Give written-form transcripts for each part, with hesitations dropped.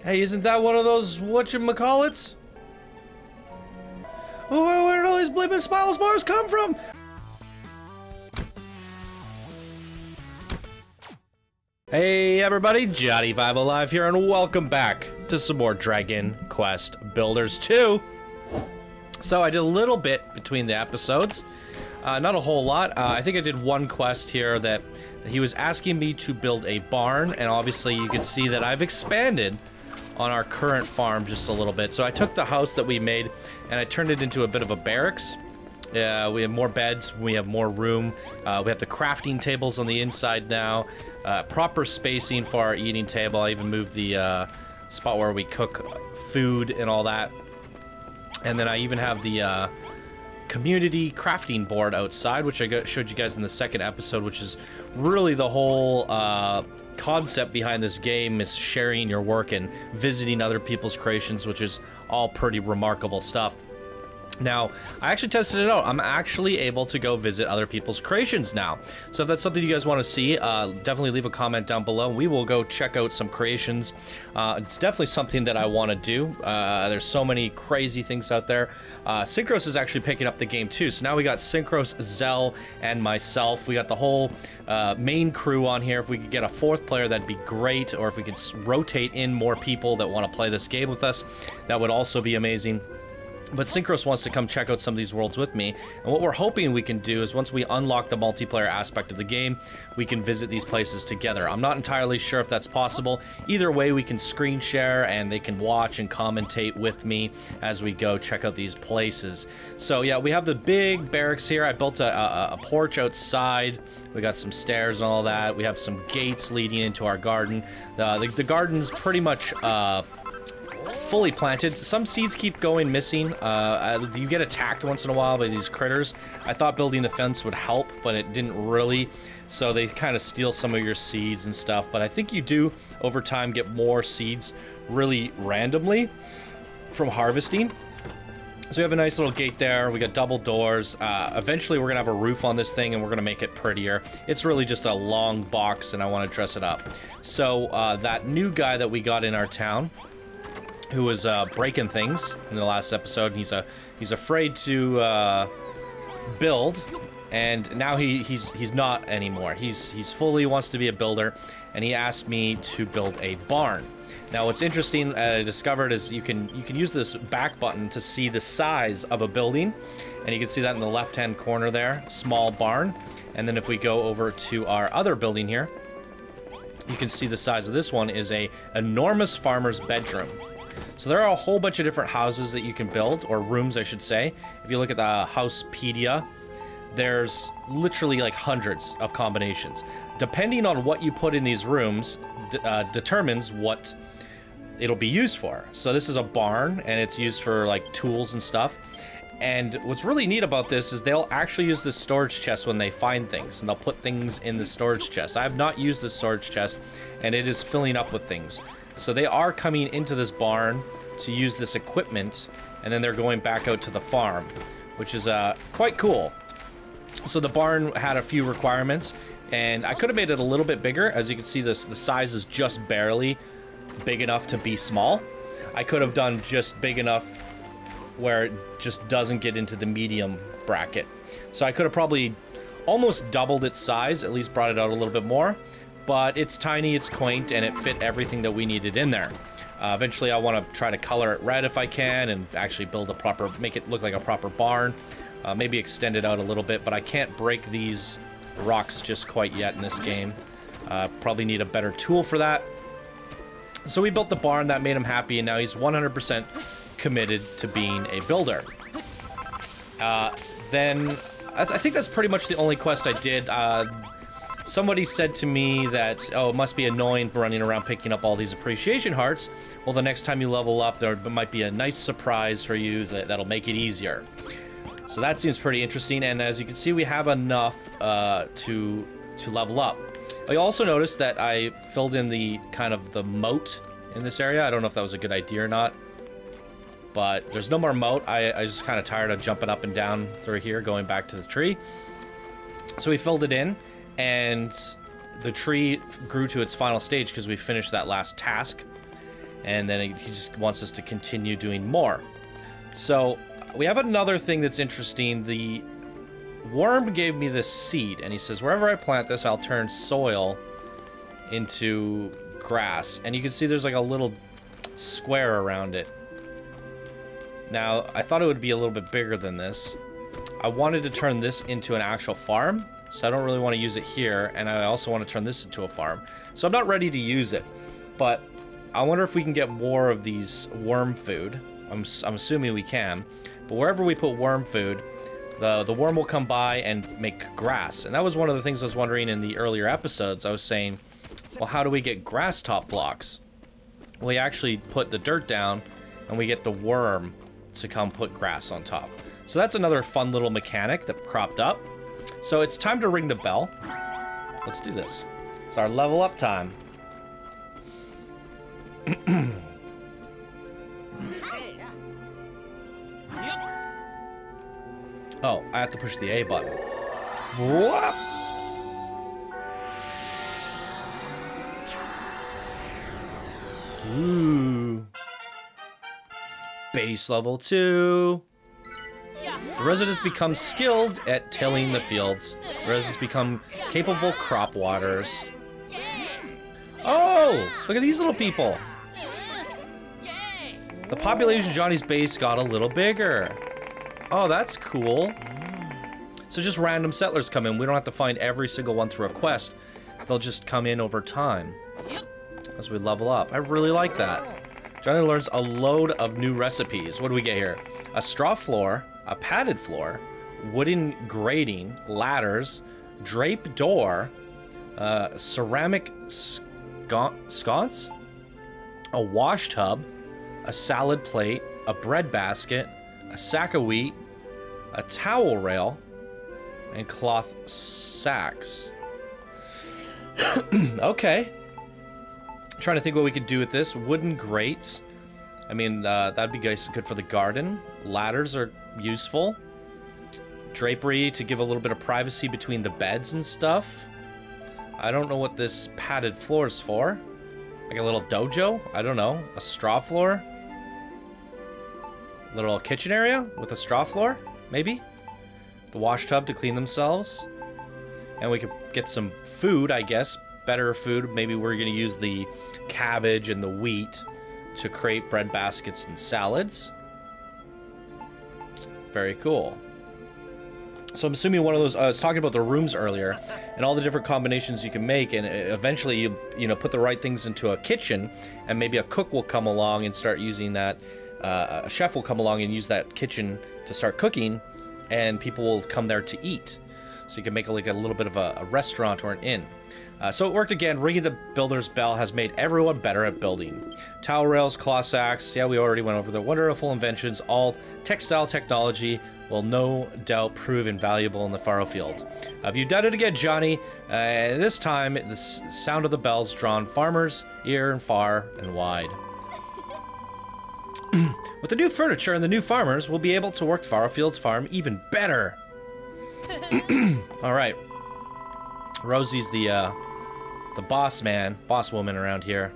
Hey, isn't that one of those whatchamacallits? Oh, where did all these bleeping Smiles bars come from? Hey everybody, Johnny5 Alive here, and welcome back to some more Dragon Quest Builders 2. So I did a little bit between the episodes, not a whole lot. I think I did one quest here that he was asking me to build a barn, and obviously you can see that I've expanded on our current farm just a little bit. So I took the house that we made and I turned it into a bit of a barracks. We have more beds, we have more room, we have the crafting tables on the inside now, proper spacing for our eating table. I even moved the spot where we cook food and all that. And then I even have the community crafting board outside, which I showed you guys in the second episode, which is really the whole concept behind this game, is sharing your work and visiting other people's creations, which is all pretty remarkable stuff. Now, I actually tested it out. I'm actually able to go visit other people's creations now. So if that's something you guys want to see, definitely leave a comment down below. We will go check out some creations. It's definitely something that I want to do. There's so many crazy things out there. Synchros is actually picking up the game too. So now we got Synchros, Zell, and myself. We got the whole main crew on here. If we could get a fourth player, that'd be great. Or if we could rotate in more people that want to play this game with us, that would also be amazing. But Synchros wants to come check out some of these worlds with me, and what we're hoping we can do is once we unlock the multiplayer aspect of the game, we can visit these places together. I'm not entirely sure if that's possible. Either way, we can screen share and they can watch and commentate with me as we go check out these places. So yeah, we have the big barracks here. I built a porch outside. We got some stairs and all that. We have some gates leading into our garden. The garden's pretty much fully planted. Some seeds keep going missing. You get attacked once in a while by these critters. I thought building the fence would help, but it didn't really. So they kind of steal some of your seeds and stuff. But I think you do, over time, get more seeds really randomly from harvesting. So we have a nice little gate there. We got double doors. Eventually, we're going to have a roof on this thing, and we're going to make it prettier. It's really just a long box, and I want to dress it up. So that new guy that we got in our town, who was breaking things in the last episode, he's afraid to build, and now he's not anymore. He's fully wants to be a builder, and he asked me to build a barn. Now what's interesting, I discovered, is you can use this back button to see the size of a building, and you can see that in the left hand corner there, small barn. And then if we go over to our other building here, you can see the size of this one is a enormous farmer's bedroom. So there are a whole bunch of different houses that you can build, or rooms I should say. If you look at the Housepedia, there's literally like hundreds of combinations. Depending on what you put in these rooms determines what it'll be used for. So this is a barn, and it's used for like tools and stuff. And what's really neat about this is they'll actually use this storage chest when they find things, and they'll put things in the storage chest. I have not used this storage chest, and it is filling up with things. So they are coming into this barn to use this equipment, and then they're going back out to the farm, which is quite cool. So the barn had a few requirements, and I could have made it a little bit bigger. As you can see, the size is just barely big enough to be small. I could have done just big enough where it just doesn't get into the medium bracket. So I could have probably almost doubled its size, at least brought it out a little bit more. But it's tiny, it's quaint, and it fit everything that we needed in there. Eventually, I want to try to color it red if I can, and actually build a proper, make it look like a proper barn. Maybe extend it out a little bit, but I can't break these rocks just quite yet in this game. Probably need a better tool for that. So we built the barn, that made him happy, and now he's 100% committed to being a builder. Then, I think that's pretty much the only quest I did. Somebody said to me that, oh, it must be annoying running around picking up all these appreciation hearts. Well, the next time you level up, there might be a nice surprise for you that'll make it easier. So that seems pretty interesting, and as you can see, we have enough to level up. I also noticed that I filled in the kind of the moat in this area. I don't know if that was a good idea or not, but there's no more moat. I just kind of tired of jumping up and down through here, going back to the tree. So we filled it in, and the tree grew to its final stage because we finished that last task. and then he just wants us to continue doing more. So we have another thing that's interesting. The worm gave me this seed, and he says wherever I plant this, I'll turn soil into grass. And you can see there's like a little square around it. Now, I thought it would be a little bit bigger than this. I wanted to turn this into an actual farm, so I don't really want to use it here, and I also want to turn this into a farm. So I'm not ready to use it, but I wonder if we can get more of these worm food. I'm assuming we can, but wherever we put worm food, the worm will come by and make grass. And that was one of the things I was wondering in the earlier episodes. I was saying, well, how do we get grass top blocks? We actually put the dirt down, and we get the worm to come put grass on top. So that's another fun little mechanic that cropped up. So it's time to ring the bell. Let's do this. It's our level up time. Oh, I have to push the A button. Whoop! Ooh. Base level 2. The residents become skilled at tilling the fields. The residents become capable crop waters. Oh, look at these little people. The population of Johnny's base got a little bigger. Oh, that's cool. So just random settlers come in. We don't have to find every single one through a quest. They'll just come in over time as we level up. I really like that. Johnny learns a load of new recipes. What do we get here? A straw floor, a padded floor, wooden grating, ladders, drape door, ceramic sconce, a wash tub, a salad plate, a bread basket, a sack of wheat, a towel rail, and cloth sacks. Okay. Trying to think what we could do with this. Wooden grates. I mean, that'd be good for the garden. Ladders are useful. Drapery to give a little bit of privacy between the beds and stuff. I don't know what this padded floor is for. Like a little dojo? I don't know. A straw floor? Little kitchen area with a straw floor? Maybe? The wash tub to clean themselves. And we could get some food, I guess. Better food. Maybe we're going to use the cabbage and the wheat to create bread baskets and salads. Very cool. So I'm assuming one of those, I was talking about the rooms earlier and all the different combinations you can make, and eventually you know, put the right things into a kitchen, and maybe a cook will come along and start using that, a chef will come along and use that kitchen to start cooking, and people will come there to eat. So you can make like a little bit of a restaurant or an inn. So it worked again. Ringing the builder's bell has made everyone better at building. Towel rails, cloth sacks, yeah, we already went over the wonderful inventions. All textile technology will no doubt prove invaluable in the faro field. Have you done it again, Johnny? This time, the sound of the bells drawn farmers' ear and far and wide. With the new furniture and the new farmers, we'll be able to work Farrowfield's farm even better. All right. Rosie's the boss woman around here.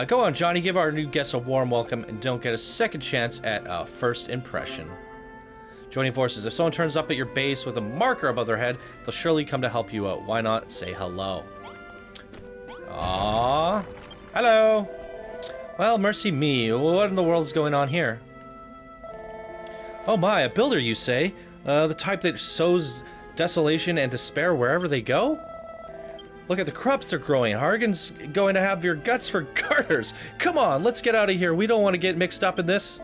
Go on, Johnny, give our new guests a warm welcome and don't get a second chance at a first impression. Joining forces. If someone turns up at your base with a marker above their head, they'll surely come to help you out. Why not say hello? Aww. Hello. Well, mercy me. What in the world's going on here? Oh my, a builder, you say? The type that sows desolation and despair wherever they go? Look at the crops they're growing. Hargan's going to have your guts for garters. Come on, let's get out of here. We don't want to get mixed up in this.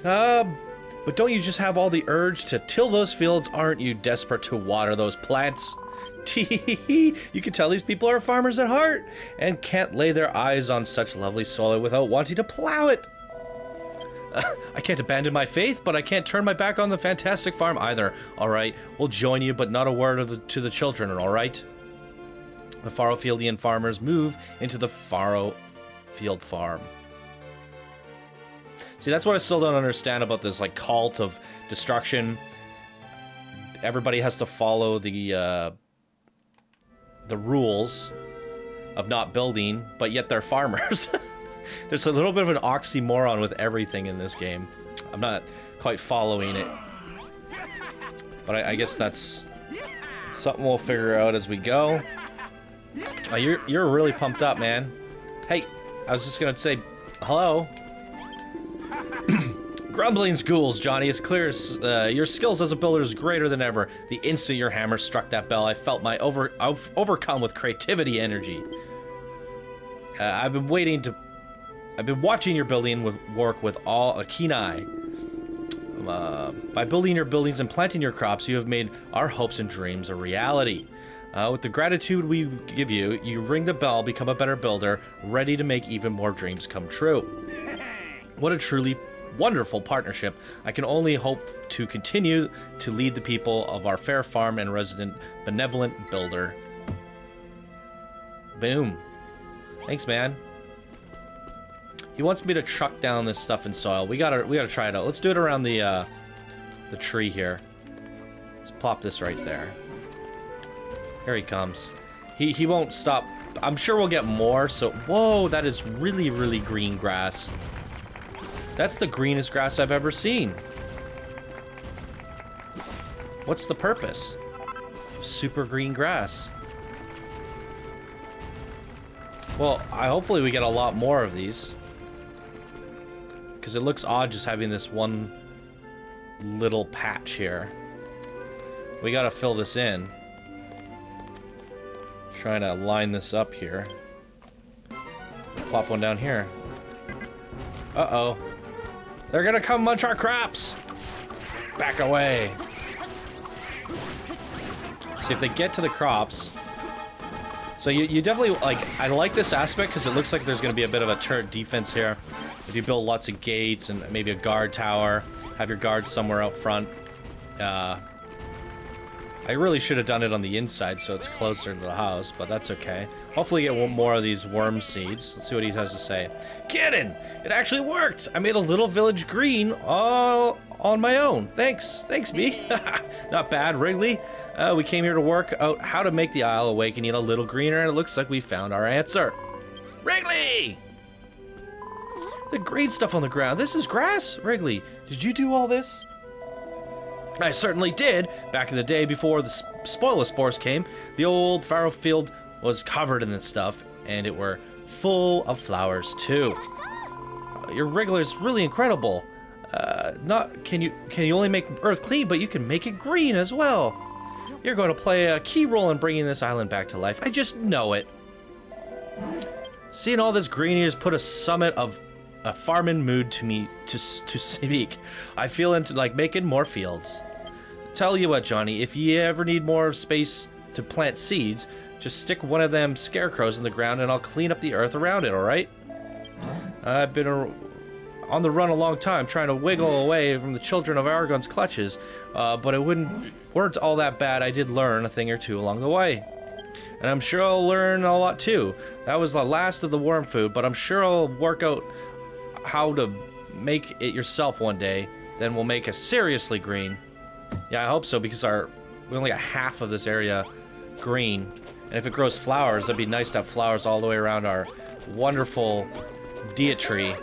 But don't you just have all the urge to till those fields? Aren't you desperate to water those plants? Tee, you can tell these people are farmers at heart and can't lay their eyes on such lovely soil without wanting to plow it. I can't abandon my faith, but I can't turn my back on the fantastic farm either. All right, we'll join you, but not a word to the children, all right? The Farrowfieldian farmers move into the Farrowfield farm. See, that's what I still don't understand about this, like, cult of destruction. Everybody has to follow the rules of not building, but yet they're farmers. There's a little bit of an oxymoron with everything in this game. I'm not quite following it. But I guess that's something we'll figure out as we go. Oh, you're really pumped up, man. Hey, I was just gonna say hello. Grumbling ghouls, Johnny. It's clear your skills as a builder is greater than ever. The instant your hammer struck that bell, I felt my overcome with creativity energy. I've been watching your building work with all a keen eye. By building your buildings and planting your crops, you have made our hopes and dreams a reality. With the gratitude we give you, you ring the bell, become a better builder, ready to make even more dreams come true. What a truly wonderful partnership. I can only hope to continue to lead the people of our fair farm and resident benevolent builder. Boom. Thanks, man. He wants me to truck down this stuff in soil. We gotta try it out. Let's do it around the tree here. Let's plop this right there. Here he comes. He won't stop. I'm sure we'll get more. So, whoa, that is really, really green grass. That's the greenest grass I've ever seen. What's the purpose of super green grass? Well, hopefully we get a lot more of these. Because it looks odd just having this one little patch here. We gotta fill this in. Trying to line this up here. Plop one down here. Uh-oh. They're gonna come munch our crops! Back away. See if they get to the crops. So you definitely, like, I like this aspect because it looks like there's gonna be a bit of a turret defense here. If you build lots of gates and maybe a guard tower, have your guards somewhere out front. I really should have done it on the inside so it's closer to the house, but that's okay. Hopefully get more of these worm seeds. Let's see what he has to say. Kidding! It actually worked! I made a little village green all on my own. Thanks. Thanks, me. Not bad, Wrigley. We came here to work out how to make the Isle Awakening a little greener, and it looks like we found our answer. Wrigley! The green stuff on the ground. This is grass? Wrigley, did you do all this? I certainly did. Back in the day before the spoiler spores came, the old farrow field was covered in this stuff, and it were full of flowers too. Your Wriggler is really incredible. Can you only make Earth clean, but you can make it green as well. You're going to play a key role in bringing this island back to life. I just know it. Seeing all this greenery has put a summit of a farming mood to me to speak. I feel into like making more fields. Tell you what, Johnny, if you ever need more space to plant seeds, just stick one of them scarecrows in the ground and I'll clean up the earth around it, alright? I've been on the run a long time trying to wiggle away from the children of Aragon's clutches, but it weren't all that bad. I did learn a thing or two along the way. And I'm sure I'll learn a lot too. That was the last of the worm food, but I'm sure I'll work out how to make it yourself one day. Then we'll make it seriously green. Yeah, I hope so, because we only got half of this area green. And if it grows flowers, that'd be nice to have flowers all the way around our wonderful dia tree.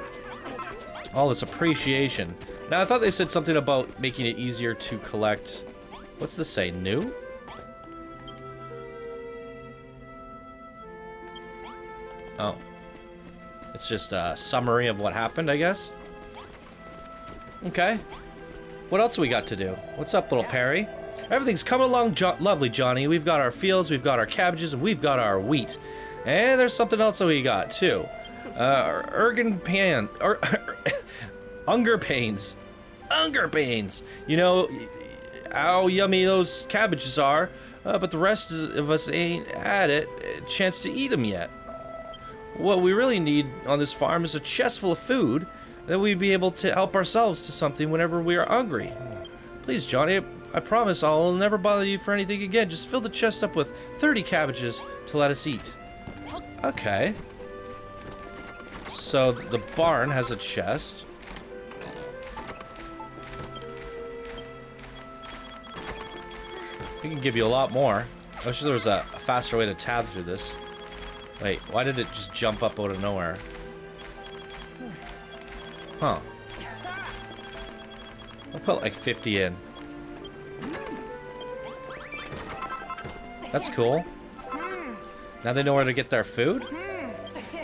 All this appreciation. Now, I thought they said something about making it easier to collect. What's this say? New? Oh. It's just a summary of what happened, I guess. Okay. What else we got to do? What's up, little Perry? Everything's coming along lovely, Johnny. We've got our fields, we've got our cabbages, and we've got our wheat. And there's something else that we got, too. Hunger pains. Hunger pains. You know how yummy those cabbages are, but the rest of us ain't had a chance to eat them yet. What we really need on this farm is a chest full of food that we'd be able to help ourselves to something whenever we are hungry. Please, Johnny, I promise I'll never bother you for anything again. Just fill the chest up with 30 cabbages to let us eat. Okay. So the barn has a chest. We can give you a lot more. I wish there was a faster way to tab through this. Wait, why did it just jump up out of nowhere? Huh. I'll put like 50 in. That's cool. Now they know where to get their food?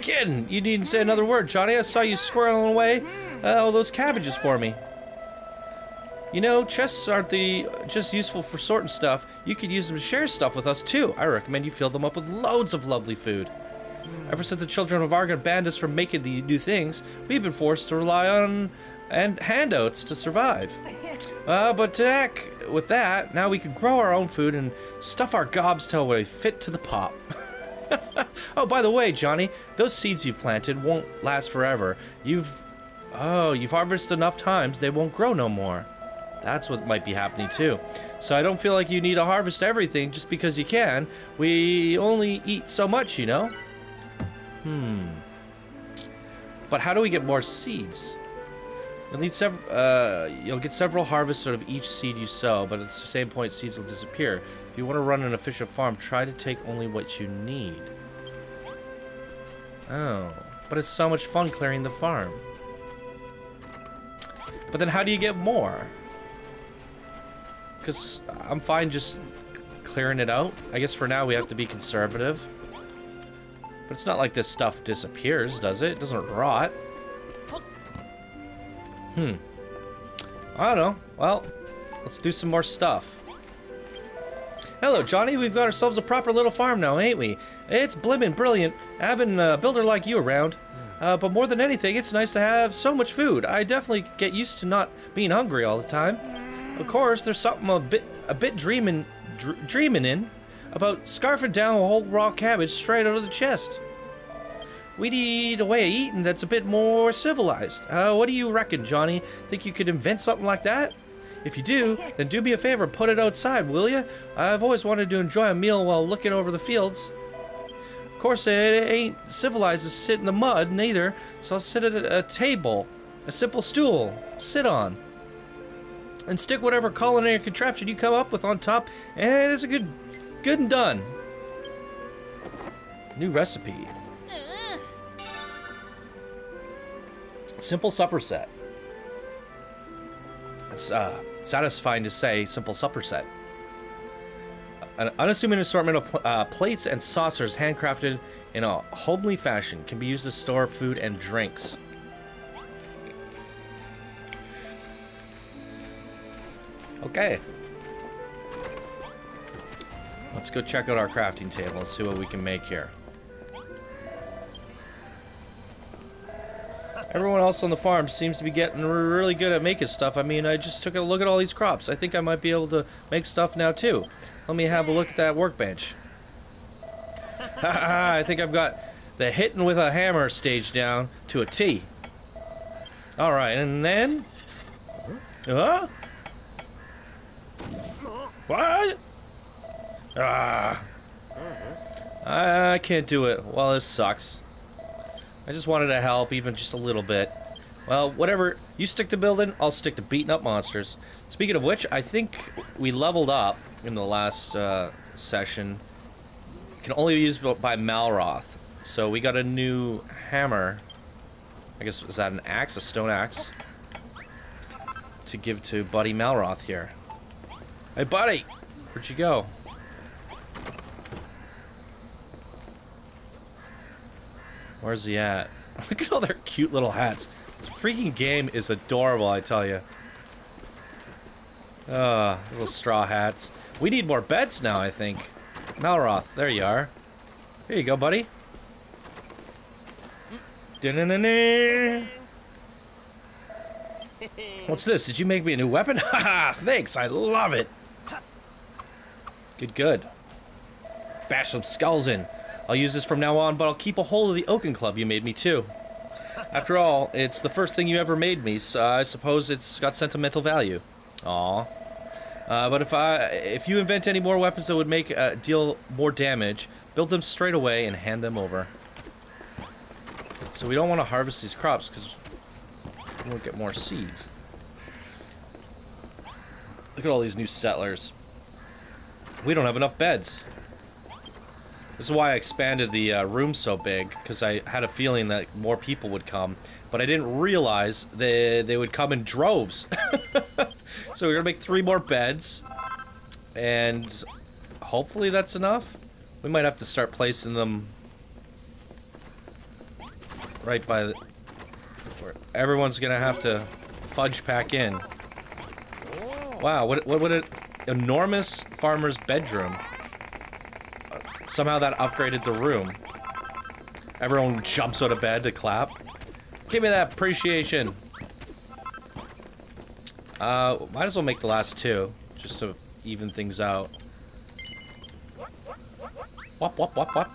Kidding! You needn't say another word, Johnny. I saw you squirreling away all those cabbages for me. You know, chests aren't just useful for sorting stuff. You could use them to share stuff with us, too. I recommend you fill them up with loads of lovely food. Ever since the children of Argon banned us from making the new things, we've been forced to rely on handouts to survive. But to heck with that, now we can grow our own food and stuff our gobs till we fit to the pop. Oh, by the way, Johnny, those seeds you've planted won't last forever. You've harvested enough times, they won't grow no more. That's what might be happening too. So I don't feel like you need to harvest everything just because you can. We only eat so much, you know? But how do we get more seeds? You'll need you'll get several harvests out of each seed you sow, but at the same point, seeds will disappear. If you want to run an efficient farm, try to take only what you need. Oh, but it's so much fun clearing the farm. But then how do you get more? Because I'm fine just clearing it out. I guess for now we have to be conservative. But it's not like this stuff disappears, does it? It doesn't rot. I don't know. Well, let's do some more stuff. Hello, Johnny. We've got ourselves a proper little farm now, ain't we? It's blimmin' brilliant having a builder like you around. But more than anything, it's nice to have so much food. I definitely get used to not being hungry all the time. Of course, there's something a bit dreaming in about scarfing down a whole raw cabbage straight out of the chest. We need a way of eating that's a bit more civilized. What do you reckon, Johnny? Think you could invent something like that? If you do, then do me a favor and put it outside, will ya? I've always wanted to enjoy a meal while looking over the fields. Of course, it ain't civilized to sit in the mud, neither, so I'll sit at a table, a simple stool, sit on. And stick whatever culinary contraption you come up with on top, and it's a good and done. New recipe. Simple supper set. It's satisfying to say simple supper set. An unassuming assortment of plates and saucers handcrafted in a homely fashion can be used to store food and drinks. Okay. Let's go check out our crafting table and see what we can make here. Everyone else on the farm seems to be getting really good at making stuff. I mean, I just took a look at all these crops. I think I might be able to make stuff now too. Let me have a look at that workbench. I think I've got the hitting with a hammer stage down to a T. Alright, and then... What? I can't do it. Well, this sucks. I just wanted to help, even just a little bit. Well, whatever. You stick to building, I'll stick to beating up monsters. Speaking of which, I think we leveled up in the last session. Can only be used by Malroth. So we got a new hammer. I guess, is that an axe? A stone axe? To give to Buddy Malroth here. Hey, buddy! Where'd you go? Where's he at? Look at all their cute little hats. This freaking game is adorable, I tell you. Little straw hats. We need more beds now, I think. Malroth, there you are. Here you go, buddy. What's this? Did you make me a new weapon? Haha, thanks, I love it. Good. Bash some skulls in. I'll use this from now on, but I'll keep a hold of the Oaken Club you made me too. After all, it's the first thing you ever made me, so I suppose it's got sentimental value. Aw. But if you invent any more weapons that would make deal more damage, build them straight away and hand them over. So we don't want to harvest these crops because we won't get more seeds. Look at all these new settlers. We don't have enough beds. This is why I expanded the room so big, because I had a feeling that more people would come. But but I didn't realize they would come in droves. So we're gonna make 3 more beds, and hopefully that's enough. We might have to start placing them right by the, where everyone's gonna have to fudge pack in. Wow, what an enormous farmer's bedroom. Somehow that upgraded the room. Everyone jumps out of bed to clap. Give me that appreciation. Might as well make the last 2, just to even things out. What?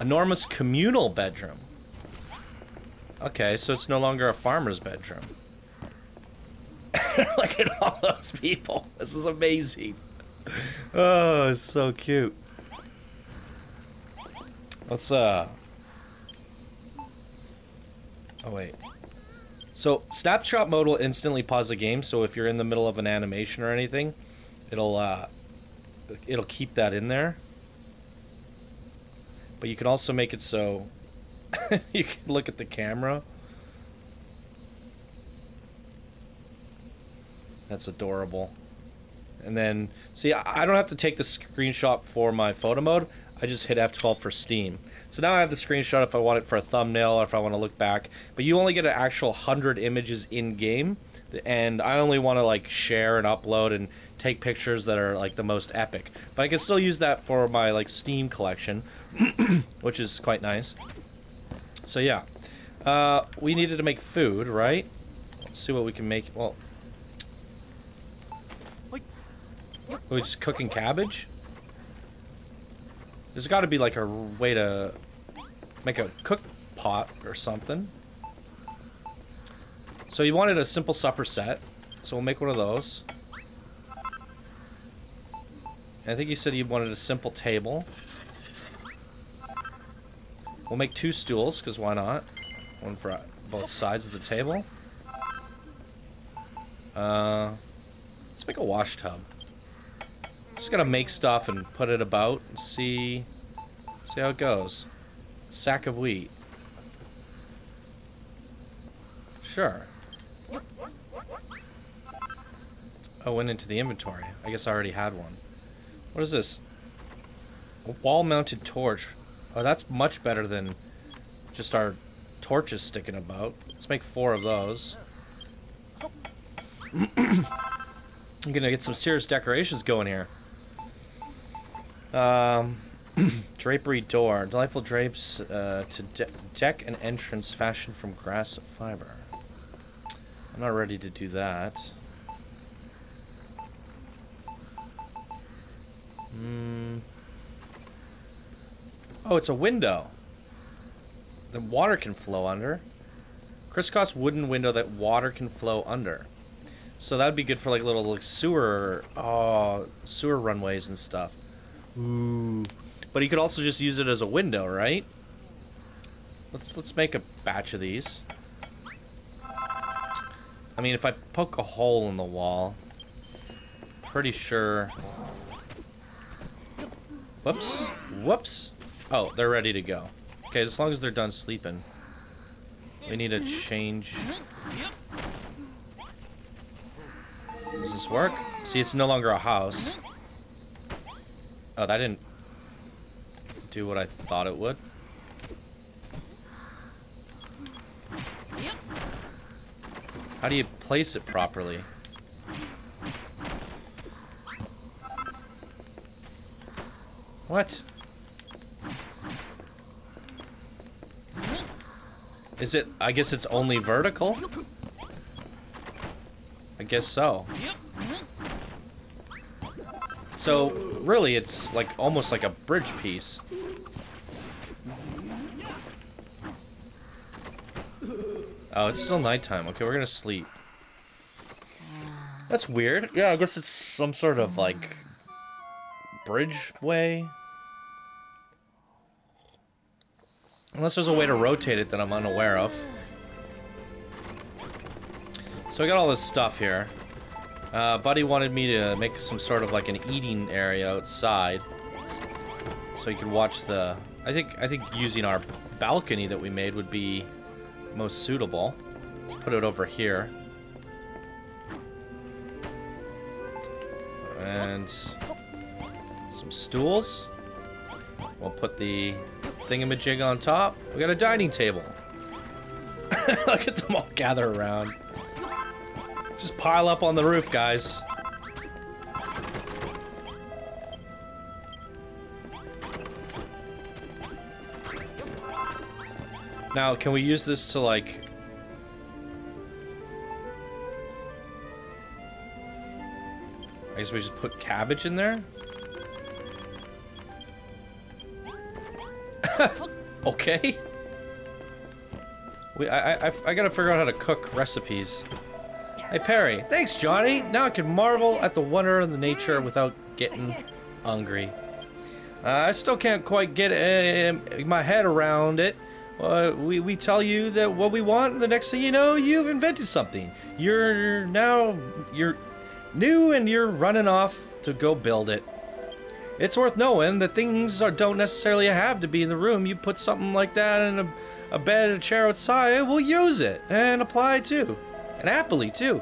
Enormous communal bedroom. Okay, so it's no longer a farmer's bedroom. Look at all those people. This is amazing. Oh, it's so cute. Let's, oh, wait. So, snapshot mode will instantly pause the game, so if you're in the middle of an animation or anything, it'll keep that in there. But you can also make it so you can look at the camera. That's adorable. And then, see, I don't have to take the screenshot for my photo mode. I just hit F12 for Steam. So now I have the screenshot if I want it for a thumbnail or if I want to look back. But you only get an actual 100 images in-game. And I only want to, like, share and upload and take pictures that are, like, the most epic. But I can still use that for my, like, Steam collection, which is quite nice. So, yeah. We needed to make food, right? Let's see what we can make. Well, are we just cooking cabbage? There's got to be, like, a way to make a cook pot or something. So you wanted a simple supper set, so we'll make one of those. And I think you said you wanted a simple table. We'll make 2 stools, because why not? One for both sides of the table. Let's make a wash tub. Just gotta make stuff and put it about and see how it goes. Sack of wheat. Sure. Oh, went into the inventory. I guess I already had one. What is this? A wall-mounted torch. Oh, that's much better than just our torches sticking about. Let's make 4 of those. I'm gonna get some serious decorations going here. Drapery door. Delightful drapes to deck an entrance fashioned from grass fiber. I'm not ready to do that. Oh, it's a window. The water can flow under. Crisscross wooden window that water can flow under. So that'd be good for like little like sewer runways and stuff. Ooh. But you could also just use it as a window, right? Let's make a batch of these. I mean, if I poke a hole in the wall, pretty sure. Whoops. Whoops. Oh, they're ready to go. Okay, as long as they're done sleeping. We need to change. Does this work? See, it's no longer a house. Oh, that didn't do what I thought it would. How do you place it properly? What? Is it? I guess it's only vertical? I guess so. So, really, it's like almost like a bridge piece. Oh, it's still nighttime. Okay, we're gonna sleep. That's weird. Yeah, I guess it's some sort of like bridge way. Unless there's a way to rotate it that I'm unaware of. So I got all this stuff here. Buddy wanted me to make some sort of like an eating area outside, so you could watch the. I think using our balcony that we made would be most suitable. Let's put it over here. And some stools. We'll put the thingamajig on top. We got a dining table. Look at them all gather around. Just pile up on the roof, guys. Now, can we use this to, like... I guess we just put cabbage in there? Okay. I gotta figure out how to cook recipes. Hey, Perry. Thanks, Johnny. Now I can marvel at the wonder of the nature without getting hungry. I still can't quite get my head around it. We tell you that what we want, and the next thing you know, you've invented something. You're new and you're running off to go build it. It's worth knowing that things don't necessarily have to be in the room. You put something like that in a bed and a chair outside, we'll use it and apply too. And happily too.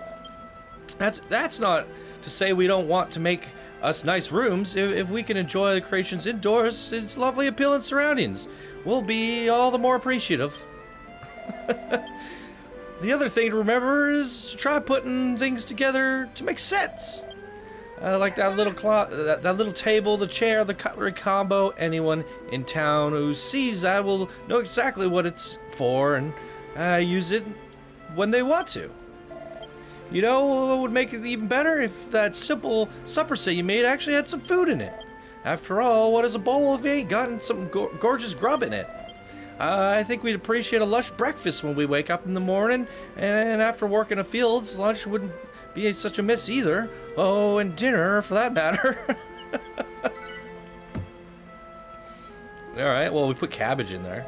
That's not to say we don't want to make us nice rooms. If we can enjoy the creations indoors, it's lovely appealing surroundings. We'll be all the more appreciative. The other thing to remember is to try putting things together to make sense. Like that little that little table, the chair, the cutlery combo. Anyone in town who sees that will know exactly what it's for and use it when they want to. You know what would make it even better? If that simple supper set you made actually had some food in it. After all, what is a bowl if you ain't gotten some gorgeous grub in it? I think we'd appreciate a lush breakfast when we wake up in the morning, and after working the fields, lunch wouldn't be such a miss either. Oh, and dinner, for that matter. Alright, well, we put cabbage in there.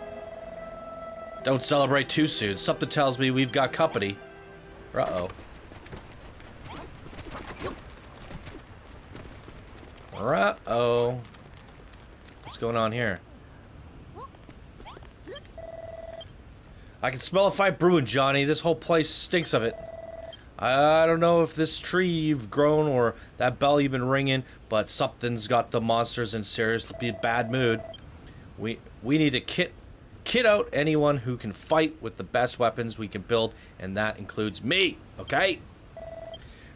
Don't celebrate too soon. Something tells me we've got company. Uh-oh. Uh-oh. What's going on here? I can smell a fight brewing, Johnny. This whole place stinks of it. I don't know if this tree you've grown or that bell you've been ringing, but something's got the monsters in seriously bad mood. We need to kit out anyone who can fight with the best weapons we can build, and that includes me, okay?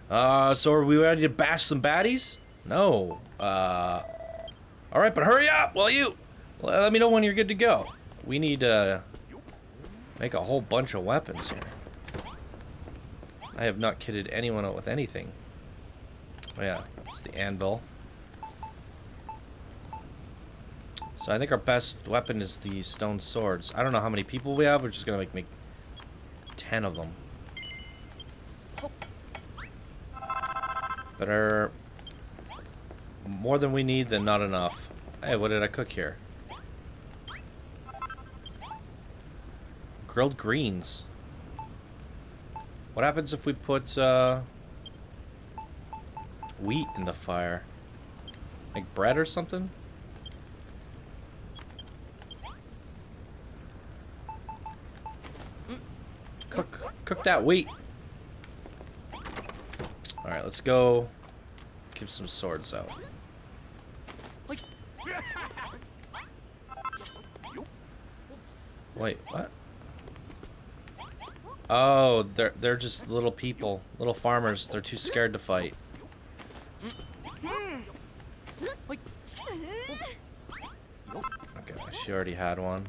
So are we ready to bash some baddies? No. Alright, but hurry up, will you? Let me know when you're good to go. We need to make a whole bunch of weapons here. I have not kitted anyone out with anything. Oh yeah, it's the anvil. So I think our best weapon is the stone swords. I don't know how many people we have. We're just gonna make 10 of them. Better more than we need than not enough. Hey, what did I cook here? Grilled greens. What happens if we put wheat in the fire? Like bread or something? Cook that wheat. Alright, let's go give some swords out. Wait, what? Oh, they're just little people, little farmers. They're too scared to fight. Okay, she already had one.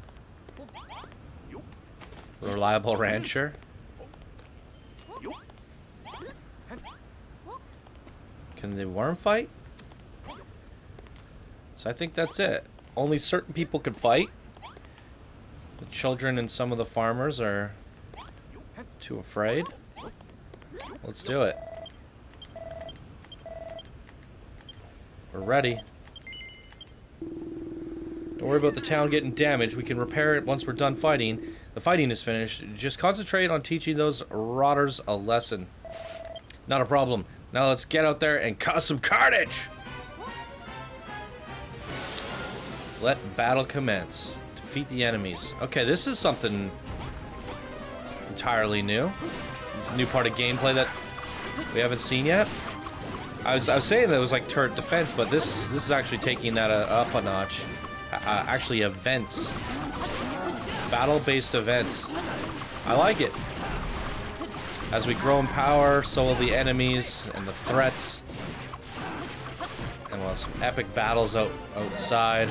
Reliable rancher. Can the worm fight? So I think that's it. Only certain people can fight. The children and some of the farmers are too afraid. Let's do it. We're ready. Don't worry about the town getting damaged. We can repair it once we're done fighting. The fighting is finished. Just concentrate on teaching those rotters a lesson. Not a problem. Now let's get out there and cause some carnage! Let battle commence. Defeat the enemies. Okay, this is something entirely new. New part of gameplay that we haven't seen yet. I was saying that it was like turret defense, but this is actually taking that up a notch. Actually, events, battle-based events. I like it. As we grow in power, so will the enemies and the threats, and we'll have some epic battles outside.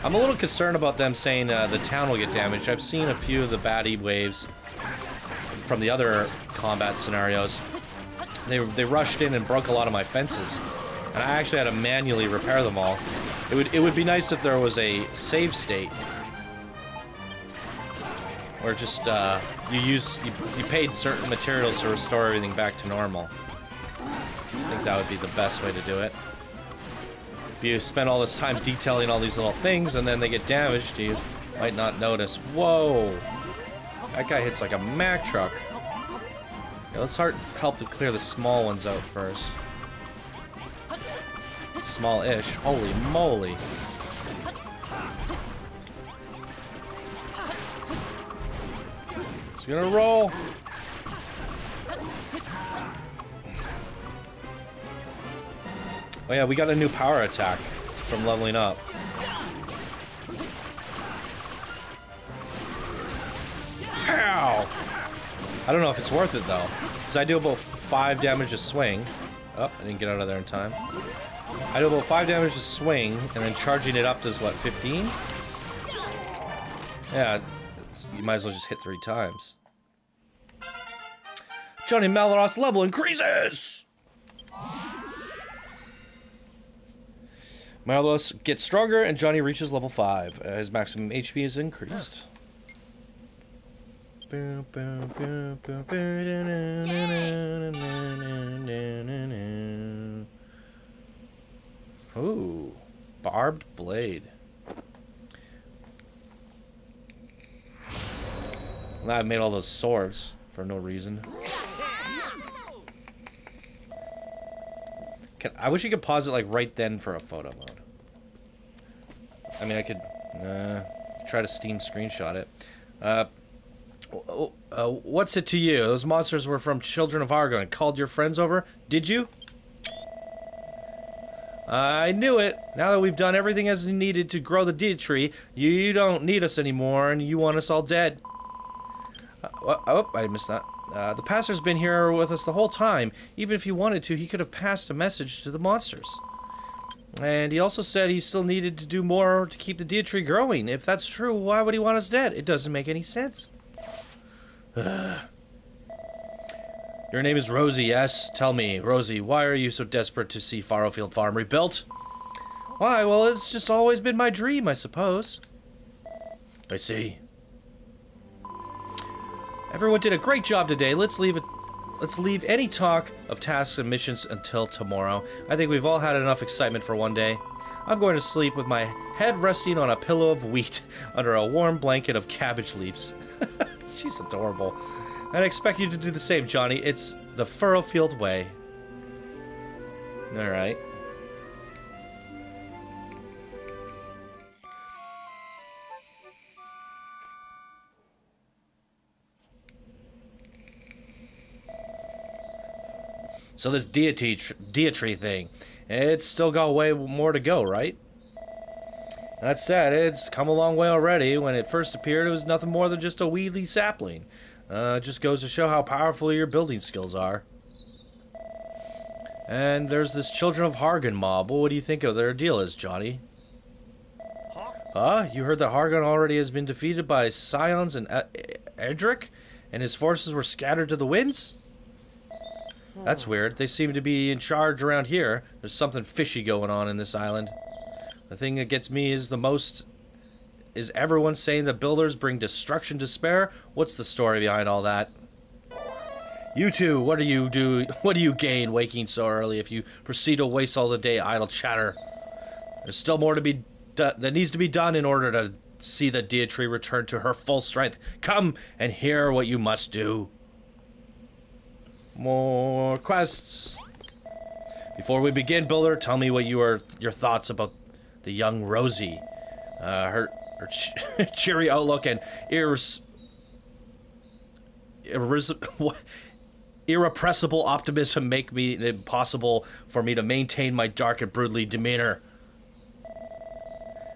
I'm a little concerned about them saying the town will get damaged. I've seen a few of the baddie waves from the other combat scenarios. They rushed in and broke a lot of my fences, and I actually had to manually repair them all. It would be nice if there was a save state, or just you paid certain materials to restore everything back to normal. I think that would be the best way to do it. If you spend all this time detailing all these little things and then they get damaged, you might not notice. Whoa! That guy hits like a Mack truck. Yeah, let's help to clear the small ones out first. Small-ish. Holy moly. It's gonna roll. Oh yeah, we got a new power attack from leveling up. Pow! I don't know if it's worth it though, because I do about 5 damage a swing. Oh, I didn't get out of there in time. I do about 5 damage a swing, and then charging it up does what, 15? Yeah, you might as well just hit 3 times. Johnny Malroth's level increases! Malroth gets stronger, and Johnny reaches level 5. His maximum HP is increased. Ooh, barbed blade. Now I've made all those swords for no reason. I wish you could pause it like right then for a photo mode. I mean, I could try to Steam screenshot it. What's it to you? Those monsters were from Children of Argon and called your friends over? Did you? I knew it. Now that we've done everything as needed to grow the deed tree, you don't need us anymore, and you want us all dead. Oh, I missed that. The pastor's been here with us the whole time. Even if he wanted to, he could have passed a message to the monsters. And he also said he still needed to do more to keep the deed tree growing. If that's true, why would he want us dead? It doesn't make any sense. Your name is Rosie, yes? Tell me, Rosie, why are you so desperate to see Farrowfield Farm rebuilt? Why? Well, it's just always been my dream, I suppose. I see. Everyone did a great job today. Let's leave any talk of tasks and missions until tomorrow. I think we've all had enough excitement for one day. I'm going to sleep with my head resting on a pillow of wheat under a warm blanket of cabbage leaves. She's adorable. And I expect you to do the same, Johnny. It's the Furrowfield way. Alright. So this deity thing, it's still got way more to go, right? That said, it's come a long way already. When it first appeared, it was nothing more than just a weedy sapling. It just goes to show how powerful your building skills are. And there's this Children of Hargon mob. Well, what do you think of their deal is, Johnny? You heard that Hargon already has been defeated by Scions and Edric, and his forces were scattered to the winds? That's weird. They seem to be in charge around here. There's something fishy going on in this island. The thing that gets me is is everyone saying the builders bring destruction to spare? What's the story behind all that? You two, what do you gain waking so early if you proceed to waste all the day idle chatter? There's still more to be that needs to be done in order to see the deity return to her full strength. Come and hear what you must do. More quests. Before we begin, Builder, tell me what your thoughts about the young Rosie. Her cheery outlook and irrepressible optimism make it impossible for me to maintain my dark and broodly demeanor.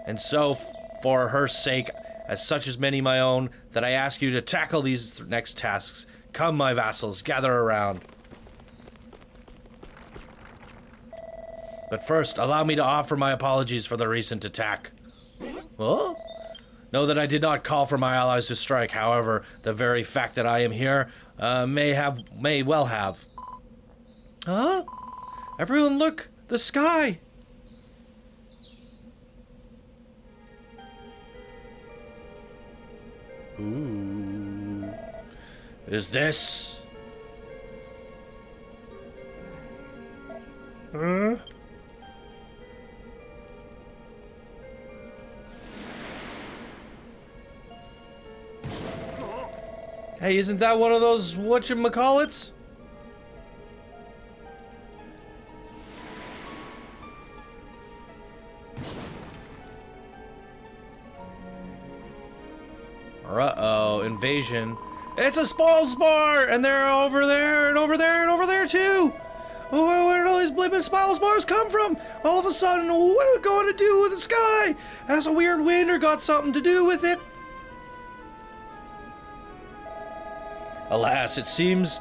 And so, for her sake, as such as many my own, that I ask you to tackle these next tasks. Come, my vassals, gather around. But first, allow me to offer my apologies for the recent attack. Huh? Know that I did not call for my allies to strike. However, the very fact that I am here may well have. Huh? Everyone look! The sky! Ooh. Is this? Huh? Hey, isn't that one of those whatchamacallits? Uh-oh, invasion. It's a spoil spore! And they're over there, and over there, and over there, too! Where did all these blipping spoil spores come from? All of a sudden, what are we going to do with the sky? Has a weird wind or got something to do with it? Alas, it seems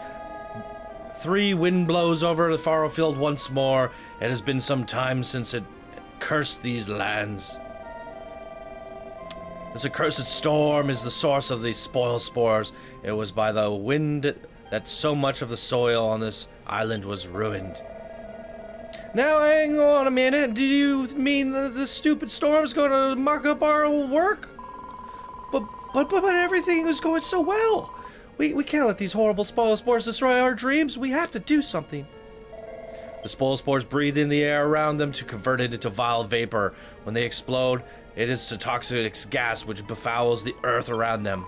3 wind blows over the faro field once more. It has been some time since it cursed these lands. This accursed storm is the source of the spoil spores. It was by the wind that so much of the soil on this island was ruined. Now, hang on a minute. Do you mean that this stupid storm is going to muck up our work? But everything was going so well. We can't let these horrible spoil spores destroy our dreams. We have to do something. The spoil spores breathe in the air around them to convert it into vile vapor. When they explode, it is a toxic gas which befouls the earth around them.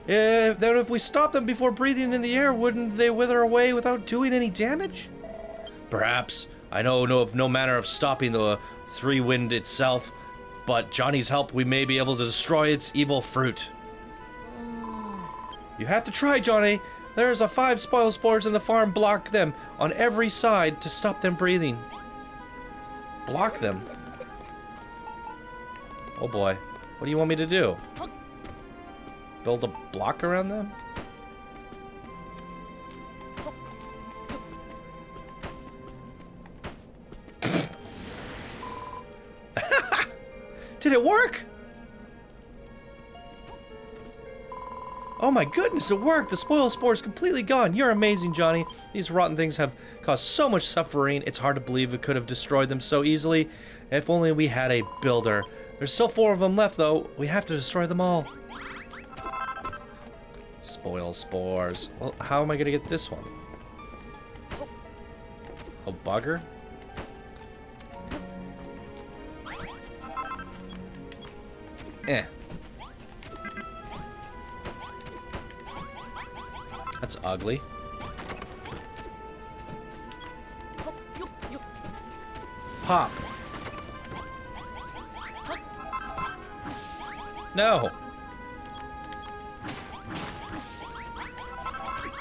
Then if we stop them before breathing in the air, wouldn't they wither away without doing any damage? Perhaps. I know of no manner of stopping the 3 wind itself, but Johnny's help we may be able to destroy its evil fruit. You have to try, Johnny. There's 5 spoil spores in the farm. Block them on every side to stop them breathing. Block them? Oh boy. What do you want me to do? Build a block around them? Did it work? Oh my goodness, it worked! The spoil spore is completely gone. You're amazing, Johnny. These rotten things have caused so much suffering. It's hard to believe it could have destroyed them so easily. If only we had a builder. There's still 4 of them left, though. We have to destroy them all. Spoil spores. Well, how am I gonna get this one? Oh, bugger? Eh. That's ugly. Pop. No.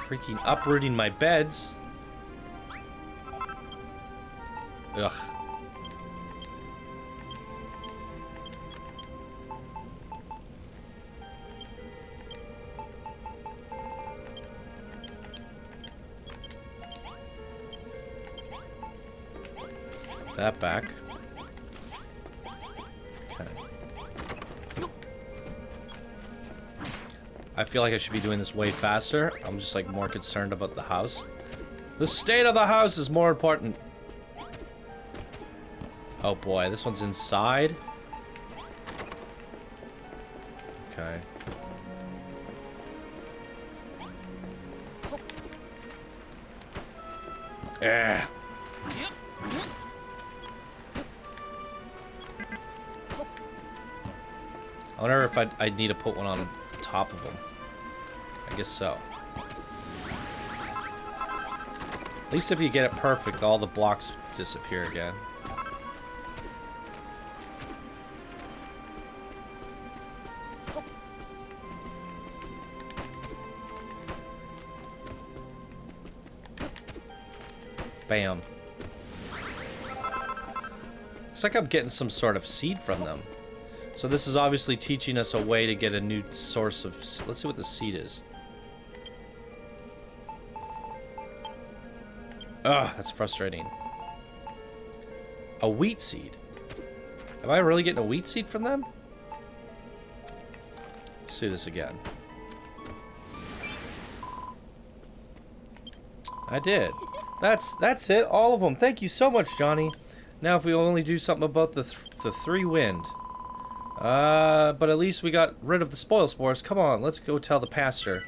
Freaking uprooting my beds. Ugh. That back. Okay. I feel like I should be doing this way faster. I'm just like more concerned about the house. The state of the house is more important. Oh boy, this one's inside. Okay. Yeah. I wonder if I'd need to put one on top of them. I guess so. At least if you get it perfect, all the blocks disappear again. Bam. Looks like I'm getting some sort of seed from them. So this is obviously teaching us a way to get a new source of... Let's see what the seed is. Ugh, that's frustrating. A wheat seed. Am I really getting a wheat seed from them? Let's see this again. I did. That's it. All of them. Thank you so much, Johnny. Now if we only do something about the 3 wind. But at least we got rid of the spoil spores. Come on, let's go tell the pastor.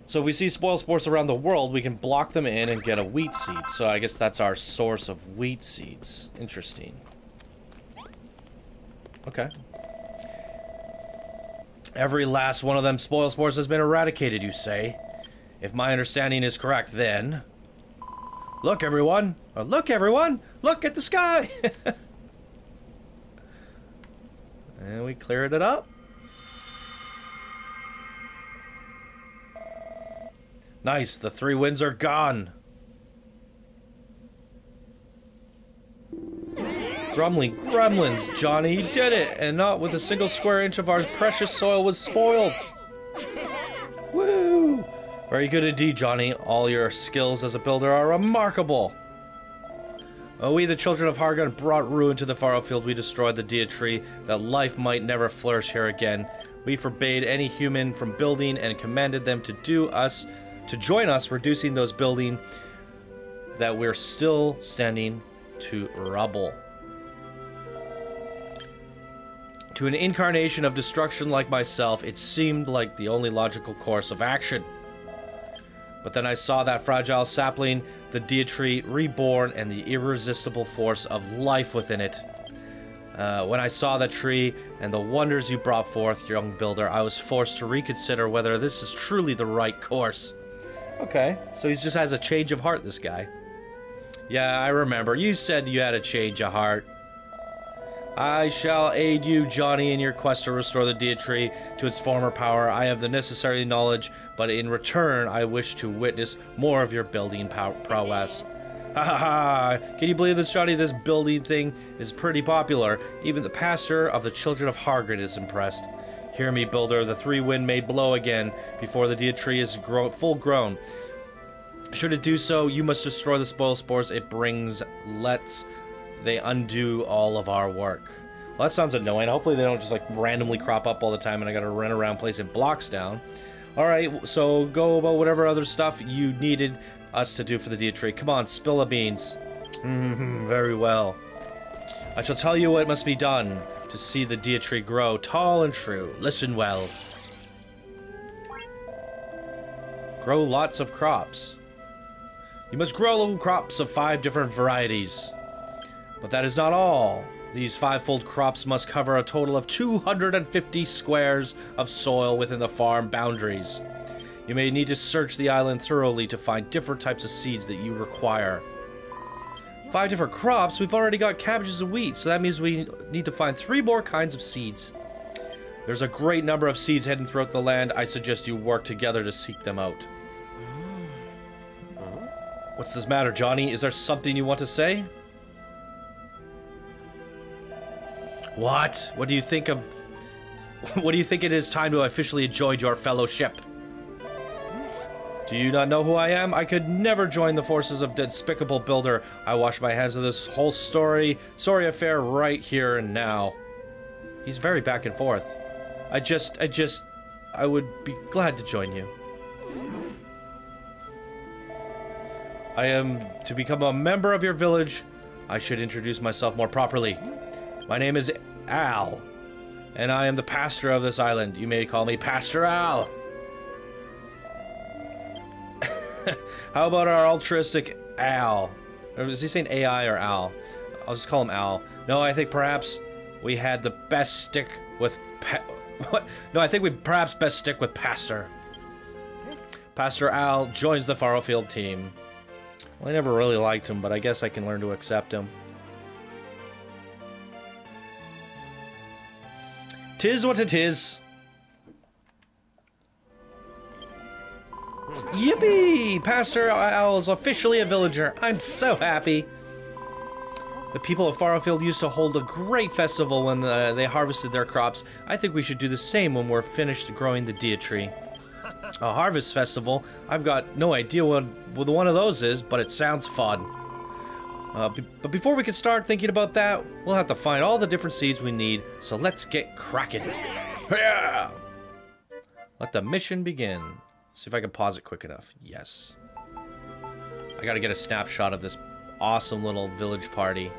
So if we see spoil spores around the world, we can block them in and get a wheat seed. So I guess that's our source of wheat seeds. Interesting. Okay. Every last one of them spoil spores has been eradicated, you say? If my understanding is correct, then... Look, everyone! Look, everyone! Look at the sky! And we cleared it up. Nice, the 3 winds are gone. Grumbling gremlins, Johnny, you did it! And not with a single square inch of our precious soil was spoiled. Woo! Very good indeed, Johnny. All your skills as a builder are remarkable. We, the children of Hargon, brought ruin to the faro field. We destroyed the Dia tree, that life might never flourish here again. We forbade any human from building and commanded them to join us, reducing those building that we're still standing to rubble. To an incarnation of destruction like myself, it seemed like the only logical course of action. But then I saw that fragile sapling, the Dia tree reborn, and the irresistible force of life within it. When I saw that tree and the wonders you brought forth, young builder, I was forced to reconsider whether this is truly the right course. Okay, so he just has a change of heart, this guy. Yeah, I remember. You said you had a change of heart. I shall aid you, Johnny, in your quest to restore the Dia tree to its former power. I have the necessary knowledge, but in return, I wish to witness more of your building prowess. Ha ha ha! Can you believe this, Johnny? This building thing is pretty popular. Even the pastor of the children of Hargrid is impressed. Hear me, builder. The 3 wind may blow again before the Dia tree is full grown. Should it do so, you must destroy the spoil spores it brings. They undo all of our work. Well, that sounds annoying. Hopefully they don't just like randomly crop up all the time and I gotta run around placing blocks down. Alright, so go about whatever other stuff you needed us to do for the Dia tree. Come on, spill the beans. Very well. I shall tell you what must be done to see the Dia tree grow tall and true. Listen well. Grow lots of crops. You must grow crops of 5 different varieties. But that is not all. These 5-fold crops must cover a total of 250 squares of soil within the farm boundaries. You may need to search the island thoroughly to find different types of seeds that you require. 5 different crops? We've already got cabbages and wheat, so that means we need to find 3 more kinds of seeds. There's a great number of seeds hidden throughout the land. I suggest you work together to seek them out. What's this matter, Johnny? Is there something you want to say? What? What do you think of... What do you think it is time to officially join your fellowship? Do you not know who I am? I could never join the forces of despicable builder. I wash my hands of this whole sorry affair right here and now. He's very back and forth. I would be glad to join you. I am to become a member of your village. I should introduce myself more properly. My name is Al, and I am the pastor of this island. You may call me Pastor Al. How about our altruistic Al? Or is he saying AI or Al? I'll just call him Al. No, I think perhaps we had the best stick with what? No, I think we perhaps best stick with Pastor. Pastor Al joins the Farrowfield team. Well, I never really liked him, but I guess I can learn to accept him. 'Tis what it is. Yippee! Pastor Owl is officially a villager. I'm so happy. The people of Farrowfield used to hold a great festival when they harvested their crops. I think we should do the same when we're finished growing the Dia tree. A harvest festival? I've got no idea what one of those is, but it sounds fun. But before we can start thinking about that, we'll have to find all the different seeds we need, so let's get cracking. Yeah! Let the mission begin. See if I can pause it quick enough. Yes. I gotta get a snapshot of this awesome little village party.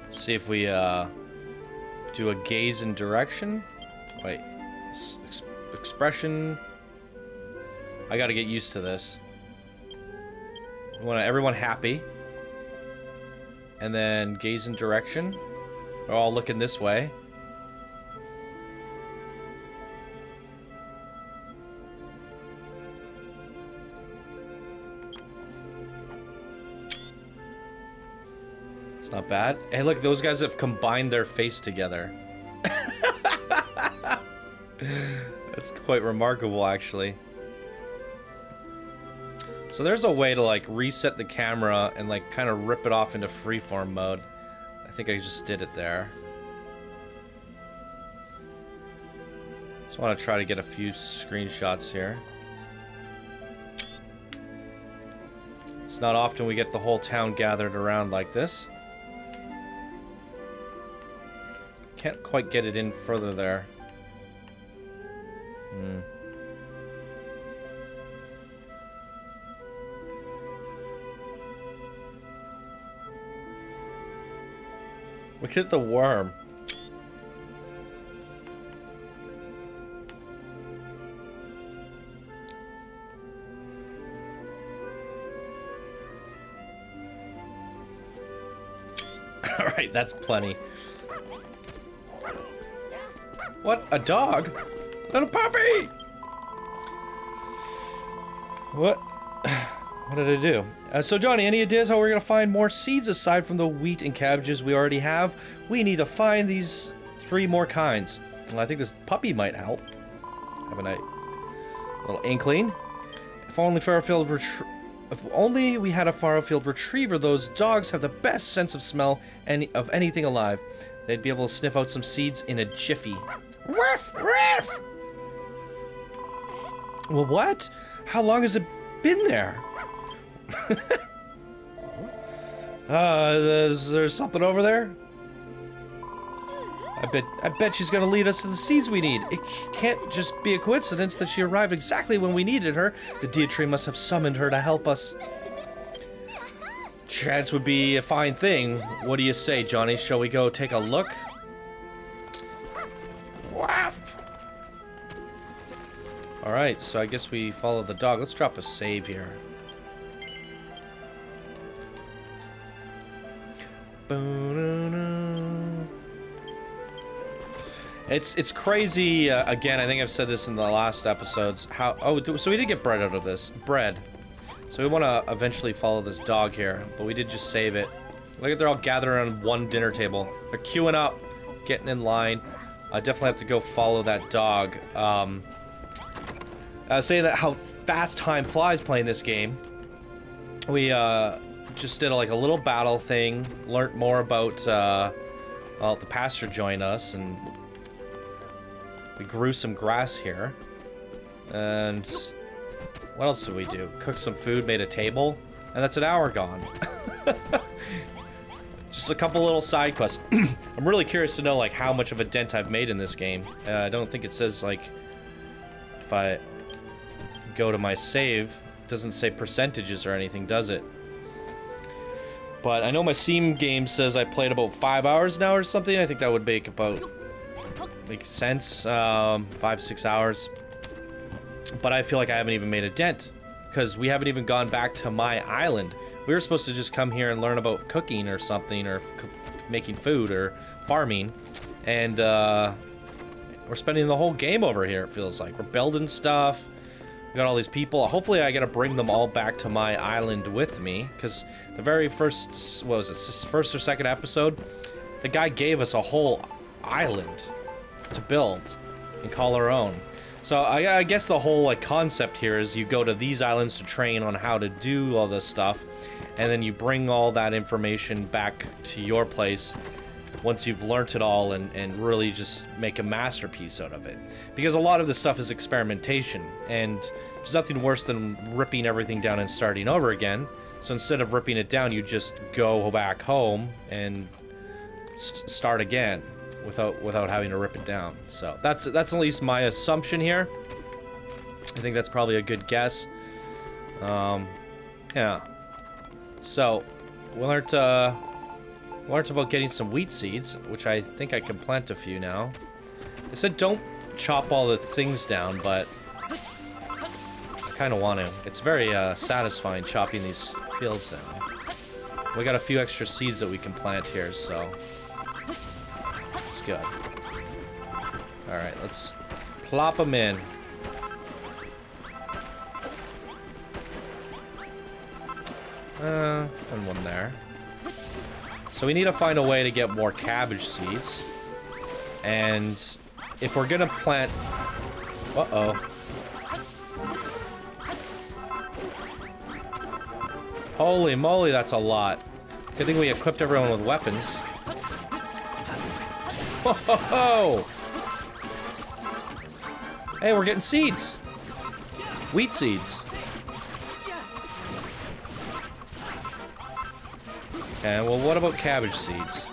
Let's see if we do a gaze in direction. Wait, expression. I gotta get used to this. We want everyone happy. And then gaze in direction. They're all looking this way. It's not bad. Hey, look, those guys have combined their face together. That's quite remarkable, actually. So there's a way to, like, reset the camera and, like, kind of rip it off into freeform mode. I think I just did it there. Just want to try to get a few screenshots here. It's not often we get the whole town gathered around like this. Can't quite get it in further there. Look at the worm. Alright, that's plenty. What? A dog? Little puppy! What? What did I do? So Johnny, any ideas how we're gonna find more seeds aside from the wheat and cabbages we already have? We need to find these 3 more kinds. Well, I think this puppy might help. Have a little inkling. If only we had a Farrowfield retriever, those dogs have the best sense of smell of anything alive. They'd be able to sniff out some seeds in a jiffy. Ruff, ruff! Well, what? How long has it been there? Is there something over there? I bet she's gonna lead us to the seeds we need. It can't just be a coincidence that she arrived exactly when we needed her. The Dia tree must have summoned her to help us. Chance would be a fine thing. What do you say, Johnny? Shall we go take a look? Waff! Alright, so I guess we follow the dog. Let's drop a save here. It's crazy, again, I think I've said this in the last episodes, how... Oh, so we did get bread out of this. Bread. So we want to eventually follow this dog here, but we did just save it. Look at, they're all gathered around one dinner table. They're queuing up, getting in line. I definitely have to go follow that dog. Saying that how fast time flies playing this game. We just did like a little battle thing, learned more about, well, the pastor joined us, and we grew some grass here. And what else did we do? Cooked some food, made a table, and that's an hour gone. Just a couple little side quests. I'm really curious to know, like, how much of a dent I've made in this game. I don't think it says, like, if I go to my save, it doesn't say percentages or anything, does it? But I know my Steam game says I played about 5 hours now or something. I think that would make sense. 5-6 hours. But I feel like I haven't even made a dent, because we haven't even gone back to my island. We were supposed to just come here and learn about cooking or something, or making food, or farming. And we're spending the whole game over here, it feels like. We're building stuff. We got all these people. Hopefully I gotta bring them all back to my island with me, because the very first, what was it, first or second episode, the guy gave us a whole island to build and call our own. So I guess the whole like concept here is you go to these islands to train on how to do all this stuff, and then you bring all that information back to your place once you've learnt it all, and really just make a masterpiece out of it. Because a lot of this stuff is experimentation, and there's nothing worse than ripping everything down and starting over again. So instead of ripping it down, you just go back home and start again without having to rip it down. So that's at least my assumption here. I think that's probably a good guess. Yeah. So we learned about getting some wheat seeds, which I think I can plant a few now. They said don't chop all the things down, but I kind of want to. It's very satisfying chopping these fields down. We got a few extra seeds that we can plant here, so it's good. Alright, let's plop them in. And one there. So we need to find a way to get more cabbage seeds. And if we're gonna plant... Uh-oh. Holy moly, that's a lot. Good thing we equipped everyone with weapons. Ho ho ho! Hey, we're getting seeds! Wheat seeds. Okay, well, what about cabbage seeds?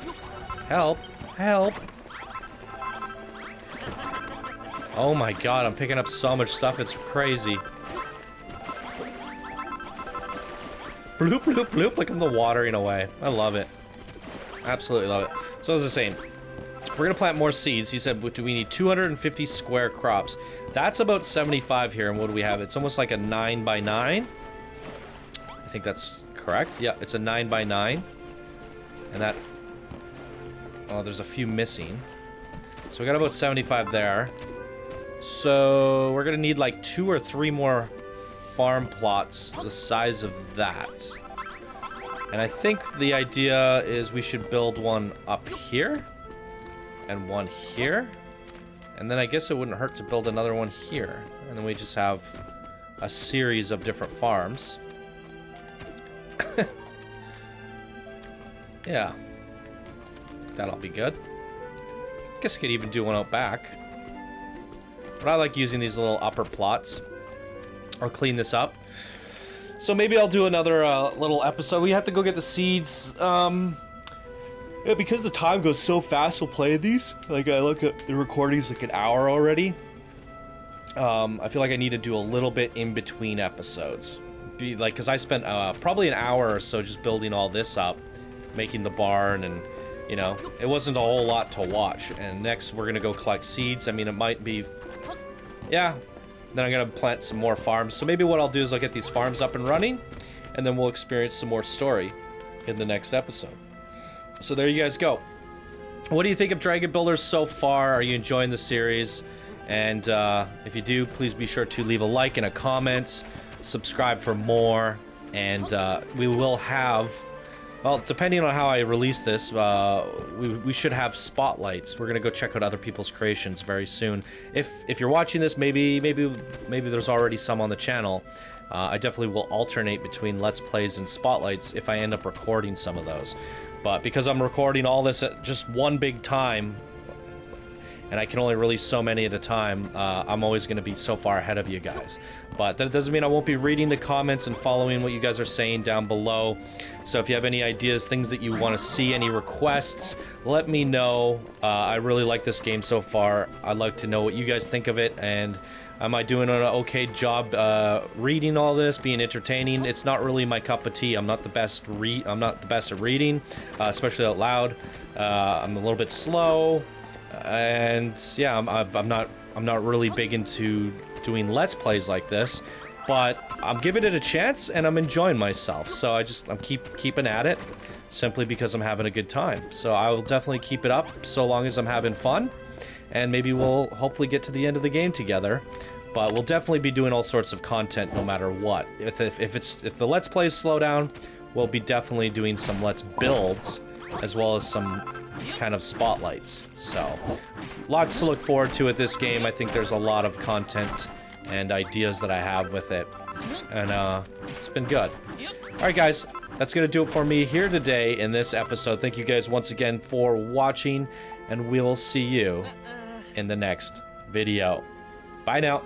Help! Help! Oh my god, I'm picking up so much stuff, it's crazy. Bloop, bloop, bloop, like I'm the watering away. I love it. Absolutely love it. So as I was saying, we're gonna plant more seeds. He said, do we need 250 square crops? That's about 75 here, and what do we have? It's almost like a 9 by 9. I think that's correct. Yeah, it's a 9 by 9. And that... Oh, there's a few missing. So we got about 75 there. So we're gonna need like 2 or 3 more farm plots the size of that. And I think the idea is we should build one up here. And one here. And then I guess it wouldn't hurt to build another one here. And then we just have a series of different farms. Yeah. That'll be good. Guess I could even do one out back. But I like using these little upper plots. I'll clean this up. So maybe I'll do another little episode. We have to go get the seeds. Yeah, because the time goes so fast, we'll play these. Like, I look at the recordings like an hour already. I feel like I need to do a little bit in between episodes. Because I spent probably an hour or so just building all this up. Making the barn and, you know, it wasn't a whole lot to watch. And next we're gonna go collect seeds. I mean, it might be... Yeah. Then I'm gonna plant some more farms. So maybe what I'll do is I'll get these farms up and running. And then we'll experience some more story in the next episode. So there you guys go. What do you think of Dragon Builders so far? Are you enjoying the series? And if you do, please be sure to leave a like and a comment. Subscribe for more. And we will have... Well, depending on how I release this, we should have spotlights. We're gonna go check out other people's creations very soon. If you're watching this, maybe there's already some on the channel. I definitely will alternate between Let's Plays and spotlights if I end up recording some of those. But because I'm recording all this at just one big time, and I can only release so many at a time, I'm always going to be so far ahead of you guys. But that doesn't mean I won't be reading the comments and following what you guys are saying down below. So if you have any ideas, things that you want to see, any requests, let me know. I really like this game so far. I'd like to know what you guys think of it, and am I doing an okay job reading all this, being entertaining? It's not really my cup of tea. I'm not the best at reading, especially out loud. I'm a little bit slow. And yeah, I'm not really big into doing Let's Plays like this, but I'm giving it a chance and I'm enjoying myself. So I'm keeping at it simply because I'm having a good time. So I will definitely keep it up so long as I'm having fun, and maybe we'll hopefully get to the end of the game together. But we'll definitely be doing all sorts of content no matter what. If the Let's Plays slow down, we'll be definitely doing some Let's Builds, as well as some kind of spotlights. So, lots to look forward to at this game. I think there's a lot of content and ideas that I have with it. And, it's been good. Alright guys, that's gonna do it for me here today in this episode. Thank you guys once again for watching, and we'll see you in the next video. Bye now.